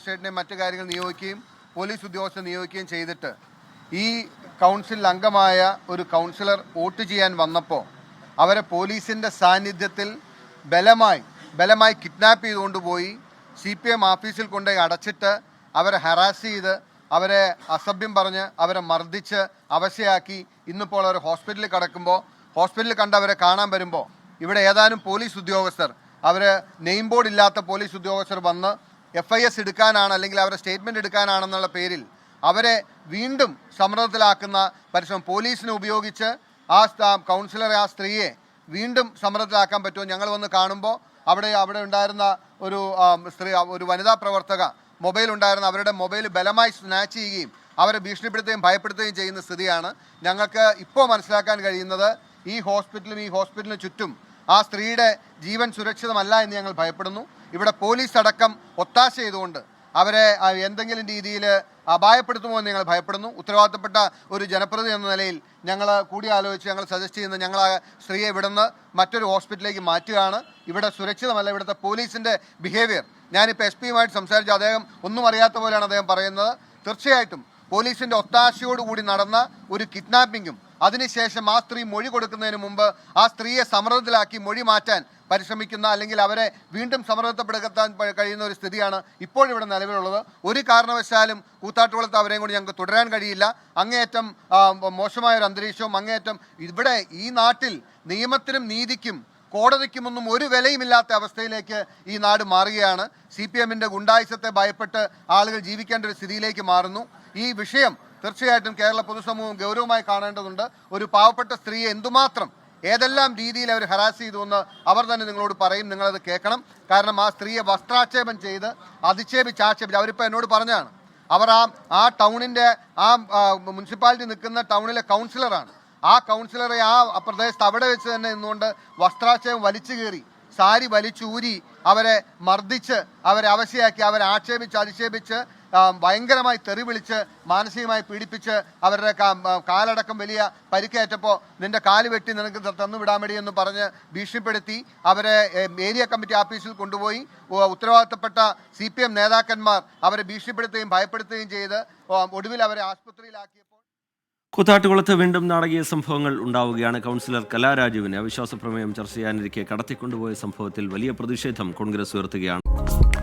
സ്റ്റേറ്റിനെ മറ്റു കാര്യങ്ങൾ നിയോഗിക്കുകയും പോലീസ് ഉദ്യോഗസ്ഥർ നിയോഗിക്കുകയും ചെയ്തിട്ട് ഈ കൗൺസിൽ അംഗമായ ഒരു കൗൺസിലർ വോട്ട് ചെയ്യാൻ വന്നപ്പോൾ അവരെ പോലീസിൻ്റെ സാന്നിധ്യത്തിൽ ബലമായി കിഡ്നാപ്പ് ചെയ്തുകൊണ്ടുപോയി CPM ഓഫീസിൽ കൊണ്ടുപോയി അടച്ചിട്ട് അവരെ ഹറാസ് ചെയ്ത് അവരെ അസഭ്യം പറഞ്ഞ് അവരെ മർദ്ദിച്ച് അവശയാക്കി ഇന്നിപ്പോൾ അവർ ഹോസ്പിറ്റലിൽ കിടക്കുമ്പോൾ ഹോസ്പിറ്റലിൽ കണ്ടവരെ കാണാൻ വരുമ്പോൾ ഇവിടെ ഏതാനും പോലീസ് ഉദ്യോഗസ്ഥർ അവർ നെയിം ബോർഡ് ഇല്ലാത്ത പോലീസ് ഉദ്യോഗസ്ഥർ വന്ന് FIS എടുക്കാനാണ് അല്ലെങ്കിൽ അവരുടെ സ്റ്റേറ്റ്മെൻറ്റ് എടുക്കാനാണെന്നുള്ള പേരിൽ അവരെ വീണ്ടും സമ്മർദ്ദത്തിലാക്കുന്ന പരിശ്രമം പോലീസിനെ ഉപയോഗിച്ച് ആ കൗൺസിലറെ ആ സ്ത്രീയെ വീണ്ടും സമ്മർദ്ദത്തിലാക്കാൻ പറ്റുമോ? ഞങ്ങൾ വന്ന് കാണുമ്പോൾ അവിടെ ഉണ്ടായിരുന്ന ഒരു വനിതാ പ്രവർത്തക മൊബൈൽ ഉണ്ടായിരുന്ന അവരുടെ മൊബൈൽ ബലമായി സ്നാച്ച് ചെയ്യുകയും അവരെ ഭീഷണിപ്പെടുത്തുകയും ഭയപ്പെടുത്തുകയും ചെയ്യുന്ന സ്ഥിതിയാണ് ഞങ്ങൾക്ക് ഇപ്പോൾ മനസ്സിലാക്കാൻ കഴിയുന്നത്. ഈ ഹോസ്പിറ്റലിന് ചുറ്റും ആ സ്ത്രീയുടെ ജീവൻ സുരക്ഷിതമല്ല എന്ന് ഞങ്ങൾ ഭയപ്പെടുന്നു. ഇവിടെ പോലീസ് അടക്കം ഒത്താശ ചെയ്തുകൊണ്ട് അവരെ എന്തെങ്കിലും രീതിയിൽ അപായപ്പെടുത്തുമോ എന്ന് ഞങ്ങൾ ഭയപ്പെടുന്നു. ഉത്തരവാദിത്തപ്പെട്ട ഒരു ജനപ്രതിനിധി എന്ന നിലയിൽ ഞങ്ങൾ കൂടിയാലോചിച്ച് ഞങ്ങൾ സജസ്റ്റ് ചെയ്യുന്നത് ഞങ്ങൾ ആ സ്ത്രീയെ ഇവിടുന്ന് മറ്റൊരു ഹോസ്പിറ്റലിലേക്ക് മാറ്റുകയാണ്. ഇവിടെ സുരക്ഷിതമല്ല. ഇവിടുത്തെ പോലീസിൻ്റെ ബിഹേവിയർ ഞാനിപ്പോൾ SP യുമായിട്ട് സംസാരിച്ചു. അദ്ദേഹം ഒന്നും അറിയാത്ത പോലെയാണ് അദ്ദേഹം പറയുന്നത്. തീർച്ചയായിട്ടും പോലീസിൻ്റെ ഒത്താശയോടുകൂടി നടന്ന ഒരു കിഡ്നാപ്പിങ്ങും അതിനുശേഷം ആ സ്ത്രീ മൊഴി കൊടുക്കുന്നതിന് മുമ്പ് ആ സ്ത്രീയെ സമ്മർദ്ദത്തിലാക്കി മൊഴി മാറ്റാൻ പരിശ്രമിക്കുന്ന അല്ലെങ്കിൽ അവരെ വീണ്ടും സമ്മർദ്ദപ്പെടുത്താൻ കഴിയുന്ന ഒരു സ്ഥിതിയാണ് ഇപ്പോഴിവിടെ നിലവിലുള്ളത്. ഒരു കാരണവശാലും കൂത്താട്ടുകുളത്ത് അവരെയും കൂടി ഞങ്ങൾക്ക് തുടരാൻ കഴിയില്ല. അങ്ങേയറ്റം മോശമായൊരു അന്തരീക്ഷവും അങ്ങേയറ്റം ഇവിടെ ഈ നാട്ടിൽ നിയമത്തിനും നീതിക്കും കോടതിക്കുമൊന്നും ഒരു വിലയുമില്ലാത്ത അവസ്ഥയിലേക്ക് ഈ നാട് മാറുകയാണ്. CPMൻ്റെ ഗുണ്ടായുസത്തെ ഭയപ്പെട്ട് ആളുകൾ ജീവിക്കേണ്ട ഒരു സ്ഥിതിയിലേക്ക് മാറുന്നു. ഈ വിഷയം തീർച്ചയായിട്ടും കേരള പൊതുസമൂഹം ഗൗരവമായി കാണേണ്ടതുണ്ട്. ഒരു പാവപ്പെട്ട സ്ത്രീയെ എന്തുമാത്രം ഏതെല്ലാം രീതിയിൽ അവർ ഹരാസ് ചെയ്തുവെന്ന് അവർ തന്നെ നിങ്ങളോട് പറയും. നിങ്ങളത് കേൾക്കണം. കാരണം ആ സ്ത്രീയെ വസ്ത്രാക്ഷേപം ചെയ്ത് ആക്ഷേപിച്ച് അവരിപ്പോൾ എന്നോട് പറഞ്ഞാണ്. അവർ ആ ടൗണിൻ്റെ മുനിസിപ്പാലിറ്റി നിൽക്കുന്ന ടൗണിലെ കൗൺസിലറാണ്. ആ കൗൺസിലറെ ആ പ്രദേശത്ത് അവിടെ വെച്ച് തന്നെ നിന്നുകൊണ്ട് വസ്ത്രാക്ഷേപം വലിച്ചു കയറി സാരി വലിച്ചൂരി അവരെ മർദ്ദിച്ച് അവരെ അവശയാക്കി അവരെ അധിക്ഷേപിച്ച് ഭയങ്കരമായി തെറി വിളിച്ച് മാനസികമായി പീഡിപ്പിച്ച് അവരുടെ കാലടക്കം വലിയ പരിക്കേറ്റപ്പോൾ നിന്റെ കാല് വെട്ടി നിനക്ക് തന്നുവിടാൻ വേണ്ടി എന്ന് പറഞ്ഞ് ഭീഷണിപ്പെടുത്തി അവരെ ഏരിയ കമ്മിറ്റി ഓഫീസിൽ കൊണ്ടുപോയി ഉത്തരവാദിത്തപ്പെട്ട CPM നേതാക്കന്മാർ അവരെ ഭീഷണിപ്പെടുത്തുകയും ഭയപ്പെടുത്തുകയും ചെയ്ത് ഒടുവിൽ അവരെ ആശുപത്രിയിലാക്കിയപ്പോൾ കൂത്താട്ടുകുളത്ത് വീണ്ടും നാടകീയ സംഭവങ്ങൾ ഉണ്ടാവുകയാണ്. കൗൺസിലർ കലാരാജുവിനെ അവിശ്വാസ പ്രമേയം ചർച്ച ചെയ്യാനിരിക്കെ കടത്തിക്കൊണ്ടുപോയ സംഭവത്തിൽ വലിയ പ്രതിഷേധം കോൺഗ്രസ് ഉയർത്തുകയാണ്.